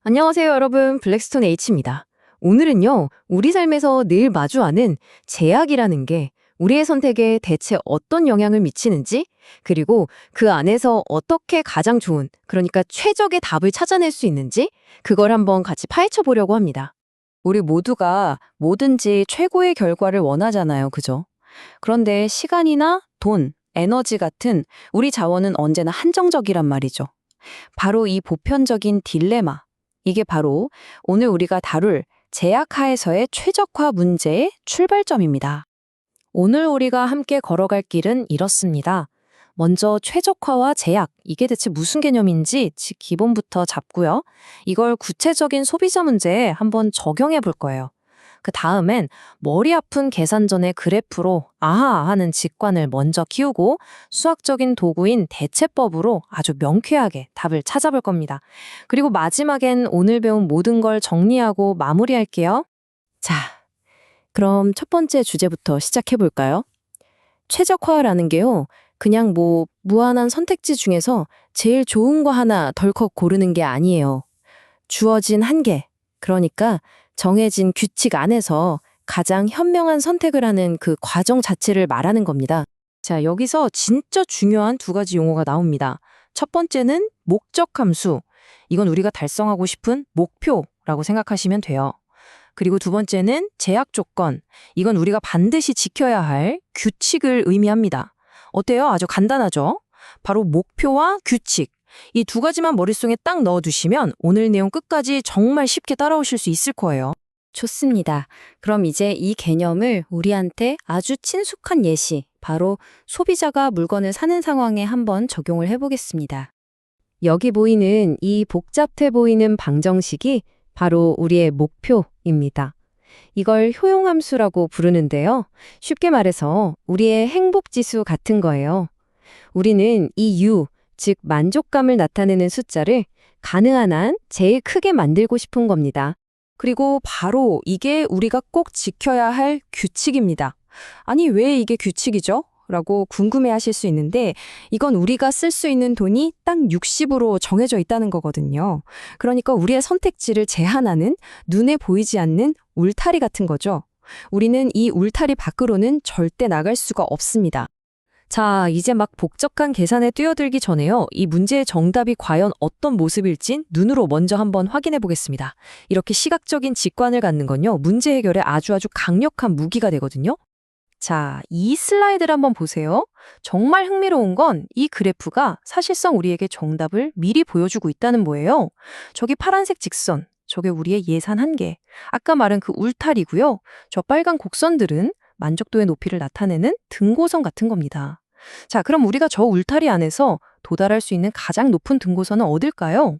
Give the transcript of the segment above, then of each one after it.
안녕하세요, 여러분. 블랙스톤 H입니다. 오늘은요, 우리 삶에서 늘 마주하는 제약이라는 게 우리의 선택에 대체 어떤 영향을 미치는지, 그리고 그 안에서 어떻게 가장 좋은, 그러니까 최적의 답을 찾아낼 수 있는지, 그걸 한번 같이 파헤쳐 보려고 합니다. 우리 모두가 뭐든지 최고의 결과를 원하잖아요. 그죠? 그런데 시간이나 돈, 에너지 같은 우리 자원은 언제나 한정적이란 말이죠. 바로 이 보편적인 딜레마. 이게 바로 오늘 우리가 다룰 제약하에서의 최적화 문제의 출발점입니다. 오늘 우리가 함께 걸어갈 길은 이렇습니다. 먼저 최적화와 제약, 이게 대체 무슨 개념인지 기본부터 잡고요. 이걸 구체적인 소비자 문제에 한번 적용해 볼 거예요. 그 다음엔 머리 아픈 계산전의 그래프로 아하 하는 직관을 먼저 키우고 수학적인 도구인 대체법으로 아주 명쾌하게 답을 찾아볼 겁니다. 그리고 마지막엔 오늘 배운 모든 걸 정리하고 마무리할게요. 자, 그럼 첫 번째 주제부터 시작해 볼까요? 최적화라는 게요. 그냥 무한한 선택지 중에서 제일 좋은 거 하나 덜컥 고르는 게 아니에요. 주어진 한계, 그러니까 정해진 규칙 안에서 가장 현명한 선택을 하는 그 과정 자체를 말하는 겁니다. 자, 여기서 진짜 중요한 두 가지 용어가 나옵니다. 첫 번째는 목적 함수. 이건 우리가 달성하고 싶은 목표라고 생각하시면 돼요. 그리고 두 번째는 제약 조건. 이건 우리가 반드시 지켜야 할 규칙을 의미합니다. 어때요? 아주 간단하죠? 바로 목표와 규칙. 이 두 가지만 머릿속에 딱 넣어두시면 오늘 내용 끝까지 정말 쉽게 따라오실 수 있을 거예요. 좋습니다. 그럼 이제 이 개념을 우리한테 아주 친숙한 예시, 바로 소비자가 물건을 사는 상황에 한번 적용을 해보겠습니다. 여기 보이는 이 복잡해 보이는 방정식이 바로 우리의 목표입니다. 이걸 효용함수라고 부르는데요. 쉽게 말해서 우리의 행복지수 같은 거예요. 우리는 이 U, 즉 만족감을 나타내는 숫자를 가능한 한 제일 크게 만들고 싶은 겁니다. 그리고 바로 이게 우리가 꼭 지켜야 할 규칙입니다. 아니, 왜 이게 규칙이죠? 라고 궁금해 하실 수 있는데 이건 우리가 쓸 수 있는 돈이 딱 60으로 정해져 있다는 거거든요. 그러니까 우리의 선택지를 제한하는 눈에 보이지 않는 울타리 같은 거죠. 우리는 이 울타리 밖으로는 절대 나갈 수가 없습니다. 자, 이제 막 복잡한 계산에 뛰어들기 전에요. 이 문제의 정답이 과연 어떤 모습일진 눈으로 먼저 한번 확인해 보겠습니다. 이렇게 시각적인 직관을 갖는 건요, 문제 해결에 아주 강력한 무기가 되거든요. 자, 이 슬라이드를 한번 보세요. 정말 흥미로운 건 이 그래프가 사실상 우리에게 정답을 미리 보여주고 있다는 거예요. 저기 파란색 직선, 저게 우리의 예산 한계. 아까 말한 그 울타리고요. 저 빨간 곡선들은 만족도의 높이를 나타내는 등고선 같은 겁니다. 자, 그럼 우리가 저 울타리 안에서 도달할 수 있는 가장 높은 등고선은 어딜까요?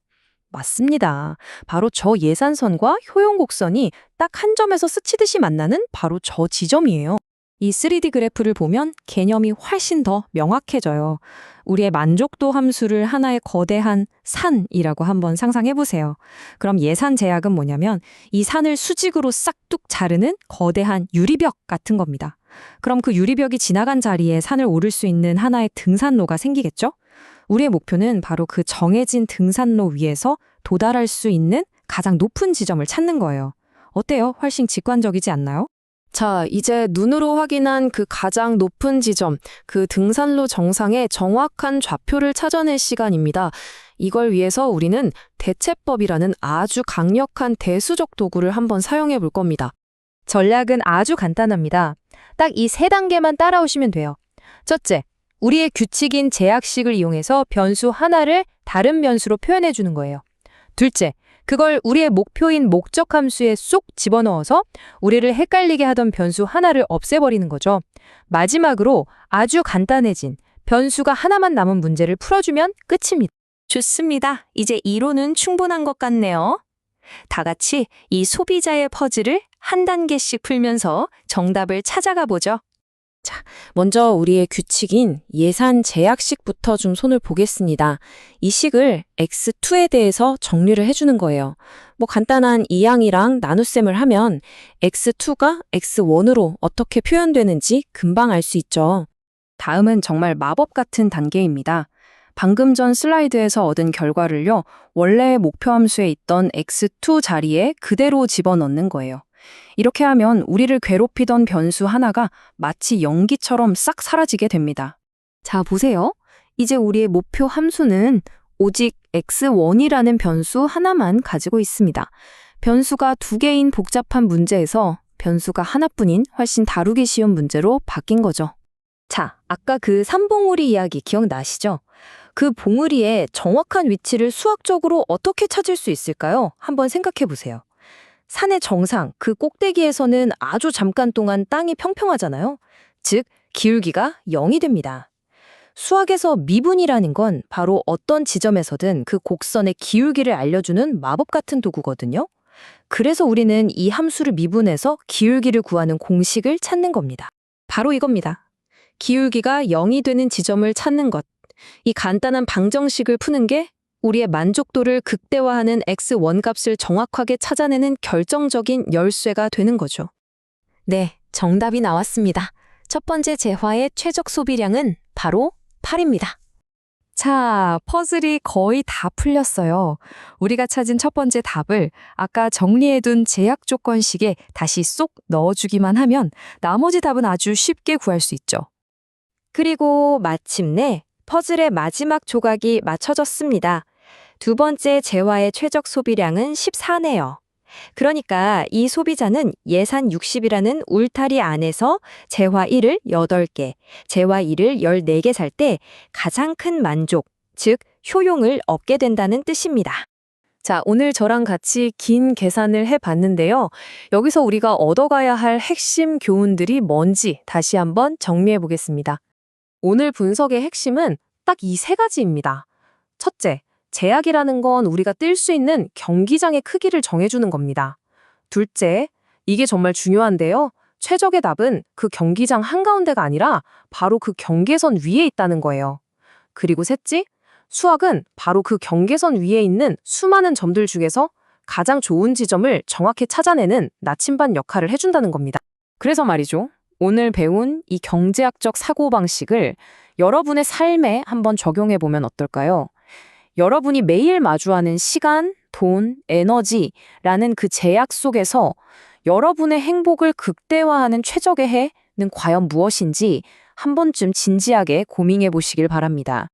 맞습니다. 바로 저 예산선과 효용곡선이 딱 한 점에서 스치듯이 만나는 바로 저 지점이에요. 이 3D 그래프를 보면 개념이 훨씬 더 명확해져요. 우리의 만족도 함수를 하나의 거대한 산이라고 한번 상상해 보세요. 그럼 예산 제약은 뭐냐면 이 산을 수직으로 싹둑 자르는 거대한 유리벽 같은 겁니다. 그럼 그 유리벽이 지나간 자리에 산을 오를 수 있는 하나의 등산로가 생기겠죠? 우리의 목표는 바로 그 정해진 등산로 위에서 도달할 수 있는 가장 높은 지점을 찾는 거예요. 어때요? 훨씬 직관적이지 않나요? 자, 이제 눈으로 확인한 그 가장 높은 지점, 그 등산로 정상의 정확한 좌표를 찾아낼 시간입니다. 이걸 위해서 우리는 대체법이라는 아주 강력한 대수적 도구를 한번 사용해 볼 겁니다. 전략은 아주 간단합니다. 딱 이 세 단계만 따라오시면 돼요. 첫째, 우리의 규칙인 제약식을 이용해서 변수 하나를 다른 변수로 표현해 주는 거예요. 둘째, 그걸 우리의 목표인 목적 함수에 쏙 집어넣어서 우리를 헷갈리게 하던 변수 하나를 없애버리는 거죠. 마지막으로 아주 간단해진 변수가 하나만 남은 문제를 풀어주면 끝입니다. 좋습니다. 이제 이론은 충분한 것 같네요. 다 같이 이 소비자의 퍼즐을 한 단계씩 풀면서 정답을 찾아가 보죠. 자, 먼저 우리의 규칙인 예산 제약식부터 좀 손을 보겠습니다. 이 식을 X2에 대해서 정리를 해주는 거예요. 간단한 이항이랑 나눗셈을 하면 X2가 X1으로 어떻게 표현되는지 금방 알 수 있죠. 다음은 정말 마법 같은 단계입니다. 방금 전 슬라이드에서 얻은 결과를요, 원래의 목표 함수에 있던 x2 자리에 그대로 집어넣는 거예요. 이렇게 하면 우리를 괴롭히던 변수 하나가 마치 연기처럼 싹 사라지게 됩니다. 자, 보세요. 이제 우리의 목표 함수는 오직 x1이라는 변수 하나만 가지고 있습니다. 변수가 두 개인 복잡한 문제에서 변수가 하나뿐인 훨씬 다루기 쉬운 문제로 바뀐 거죠. 자, 아까 그 삼봉우리 이야기 기억나시죠? 그 봉우리의 정확한 위치를 수학적으로 어떻게 찾을 수 있을까요? 한번 생각해 보세요. 산의 정상, 그 꼭대기에서는 아주 잠깐 동안 땅이 평평하잖아요. 즉, 기울기가 0이 됩니다. 수학에서 미분이라는 건 바로 어떤 지점에서든 그 곡선의 기울기를 알려주는 마법 같은 도구거든요. 그래서 우리는 이 함수를 미분해서 기울기를 구하는 공식을 찾는 겁니다. 바로 이겁니다. 기울기가 0이 되는 지점을 찾는 것. 이 간단한 방정식을 푸는 게 우리의 만족도를 극대화하는 x1 값을 정확하게 찾아내는 결정적인 열쇠가 되는 거죠. 네, 정답이 나왔습니다. 첫 번째 재화의 최적 소비량은 바로 8입니다. 자, 퍼즐이 거의 다 풀렸어요. 우리가 찾은 첫 번째 답을 아까 정리해둔 제약 조건식에 다시 쏙 넣어주기만 하면 나머지 답은 아주 쉽게 구할 수 있죠. 그리고 마침내 퍼즐의 마지막 조각이 맞춰졌습니다. 두 번째 재화의 최적 소비량은 14네요. 그러니까 이 소비자는 예산 60이라는 울타리 안에서 재화 1을 8개, 재화 2를 14개 살 때 가장 큰 만족, 즉 효용을 얻게 된다는 뜻입니다. 자, 오늘 저랑 같이 긴 계산을 해봤는데요. 여기서 우리가 얻어가야 할 핵심 교훈들이 뭔지 다시 한번 정리해 보겠습니다. 오늘 분석의 핵심은 딱 이 세 가지입니다. 첫째, 제약이라는 건 우리가 뛸 수 있는 경기장의 크기를 정해주는 겁니다. 둘째, 이게 정말 중요한데요. 최적의 답은 그 경기장 한가운데가 아니라 바로 그 경계선 위에 있다는 거예요. 그리고 셋째, 수학은 바로 그 경계선 위에 있는 수많은 점들 중에서 가장 좋은 지점을 정확히 찾아내는 나침반 역할을 해준다는 겁니다. 그래서 말이죠. 오늘 배운 이 경제학적 사고방식을 여러분의 삶에 한번 적용해보면 어떨까요? 여러분이 매일 마주하는 시간, 돈, 에너지라는 그 제약 속에서 여러분의 행복을 극대화하는 최적의 해는 과연 무엇인지 한 번쯤 진지하게 고민해 보시길 바랍니다.